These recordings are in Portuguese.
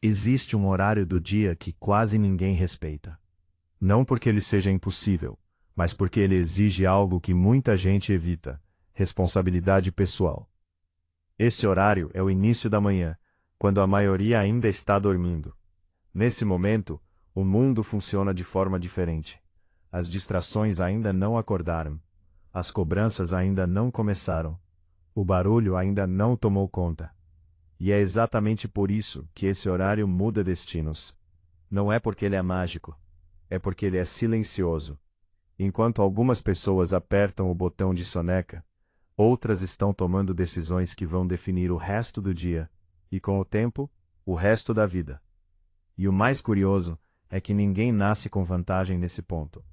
Existe um horário do dia que quase ninguém respeita. Não porque ele seja impossível, mas porque ele exige algo que muita gente evita: responsabilidade pessoal. Esse horário é o início da manhã, quando a maioria ainda está dormindo. Nesse momento, o mundo funciona de forma diferente. As distrações ainda não acordaram. As cobranças ainda não começaram. O barulho ainda não tomou conta. E é exatamente por isso que esse horário muda destinos. Não é porque ele é mágico. É porque ele é silencioso. Enquanto algumas pessoas apertam o botão de soneca, outras estão tomando decisões que vão definir o resto do dia, e com o tempo, o resto da vida. E o mais curioso é que ninguém nasce com vantagem nesse ponto.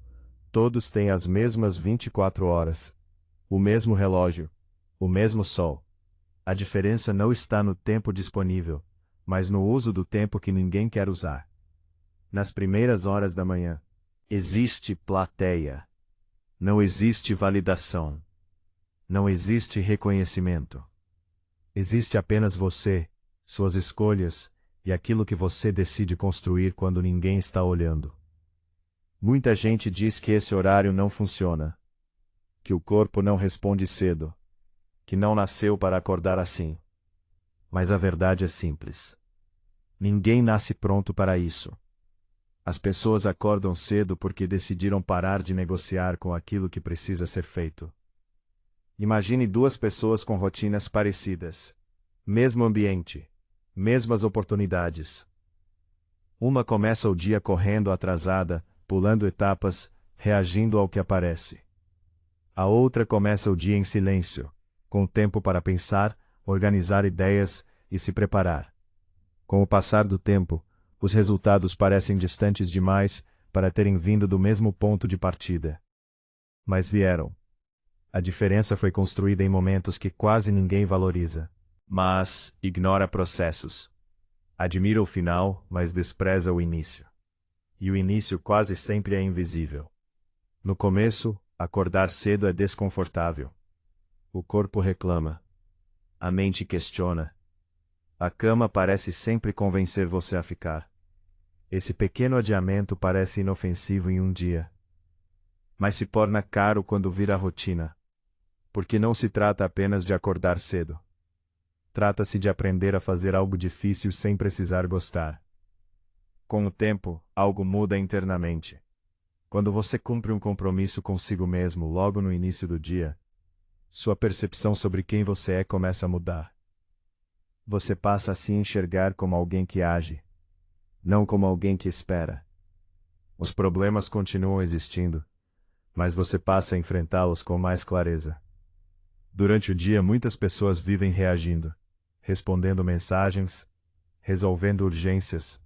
Todos têm as mesmas 24 horas, o mesmo relógio, o mesmo sol. A diferença não está no tempo disponível, mas no uso do tempo que ninguém quer usar. Nas primeiras horas da manhã, existe plateia. Não existe validação. Não existe reconhecimento. Existe apenas você, suas escolhas, e aquilo que você decide construir quando ninguém está olhando. Muita gente diz que esse horário não funciona, que o corpo não responde cedo, que não nasceu para acordar assim. Mas a verdade é simples. Ninguém nasce pronto para isso. As pessoas acordam cedo porque decidiram parar de negociar com aquilo que precisa ser feito. Imagine duas pessoas com rotinas parecidas. Mesmo ambiente. Mesmas oportunidades. Uma começa o dia correndo atrasada, pulando etapas, reagindo ao que aparece. A outra começa o dia em silêncio, com tempo para pensar, organizar ideias e se preparar. Com o passar do tempo, os resultados parecem distantes demais para terem vindo do mesmo ponto de partida. Mas vieram. A diferença foi construída em momentos que quase ninguém valoriza, mas ignora processos. Admira o final, mas despreza o início. E o início quase sempre é invisível. No começo, acordar cedo é desconfortável. O corpo reclama. A mente questiona. A cama parece sempre convencer você a ficar. Esse pequeno adiamento parece inofensivo em um dia. Mas se torna caro quando vira rotina. Porque não se trata apenas de acordar cedo. Trata-se de aprender a fazer algo difícil sem precisar gostar. Com o tempo, algo muda internamente. Quando você cumpre um compromisso consigo mesmo logo no início do dia, sua percepção sobre quem você é começa a mudar. Você passa a se enxergar como alguém que age, não como alguém que espera. Os problemas continuam existindo, mas você passa a enfrentá-los com mais clareza. Durante o dia, muitas pessoas vivem reagindo, respondendo mensagens, resolvendo urgências,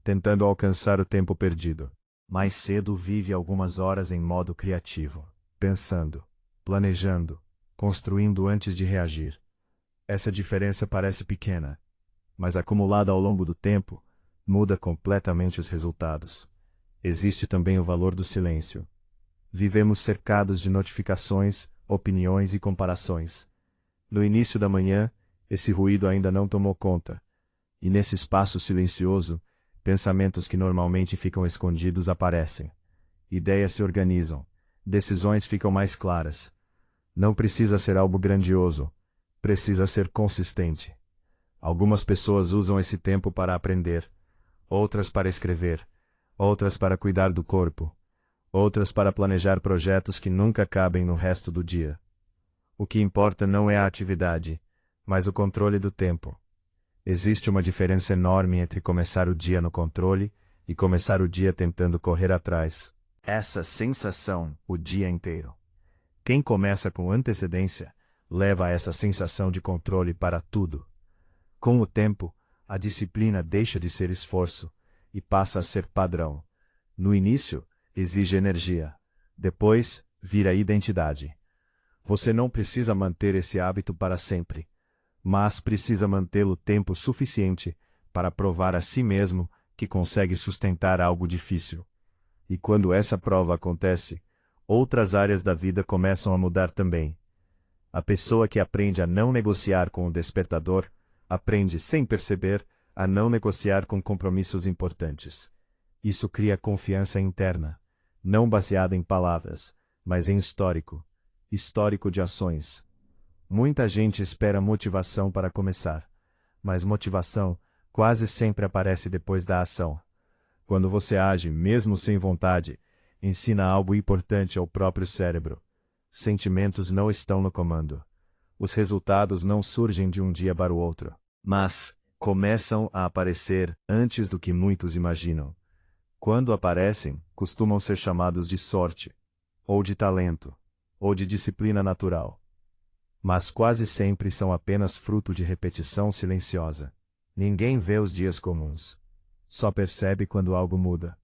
tentando alcançar o tempo perdido. Mais cedo vive algumas horas em modo criativo, pensando, planejando, construindo antes de reagir. Essa diferença parece pequena, mas acumulada ao longo do tempo, muda completamente os resultados. Existe também o valor do silêncio. Vivemos cercados de notificações, opiniões e comparações. No início da manhã, esse ruído ainda não tomou conta, e nesse espaço silencioso, pensamentos que normalmente ficam escondidos aparecem. Ideias se organizam, decisões ficam mais claras. Não precisa ser algo grandioso, precisa ser consistente. Algumas pessoas usam esse tempo para aprender, outras para escrever, outras para cuidar do corpo, outras para planejar projetos que nunca cabem no resto do dia. O que importa não é a atividade, mas o controle do tempo. Existe uma diferença enorme entre começar o dia no controle e começar o dia tentando correr atrás. Essa sensação o dia inteiro. Quem começa com antecedência, leva essa sensação de controle para tudo. Com o tempo, a disciplina deixa de ser esforço e passa a ser padrão. No início, exige energia. Depois, vira identidade. Você não precisa manter esse hábito para sempre, mas precisa mantê-lo tempo suficiente para provar a si mesmo que consegue sustentar algo difícil. E quando essa prova acontece, outras áreas da vida começam a mudar também. A pessoa que aprende a não negociar com o despertador, aprende sem perceber a não negociar com compromissos importantes. Isso cria confiança interna, não baseada em palavras, mas em histórico de ações. Muita gente espera motivação para começar, mas motivação quase sempre aparece depois da ação. Quando você age, mesmo sem vontade, ensina algo importante ao próprio cérebro. Sentimentos não estão no comando. Os resultados não surgem de um dia para o outro, mas começam a aparecer antes do que muitos imaginam. Quando aparecem, costumam ser chamados de sorte, ou de talento, ou de disciplina natural. Mas quase sempre são apenas fruto de repetição silenciosa. Ninguém vê os dias comuns. Só percebe quando algo muda.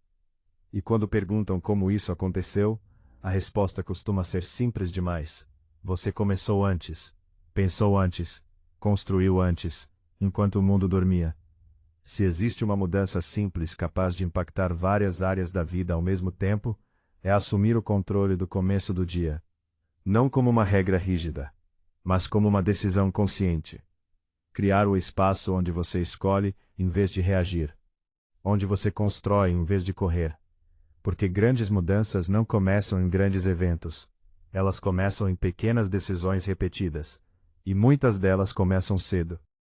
E quando perguntam como isso aconteceu, a resposta costuma ser simples demais. Você começou antes, pensou antes, construiu antes, enquanto o mundo dormia. Se existe uma mudança simples capaz de impactar várias áreas da vida ao mesmo tempo, é assumir o controle do começo do dia. Não como uma regra rígida, mas como uma decisão consciente. Criar o espaço onde você escolhe, em vez de reagir. Onde você constrói, em vez de correr. Porque grandes mudanças não começam em grandes eventos. Elas começam em pequenas decisões repetidas. E muitas delas começam cedo.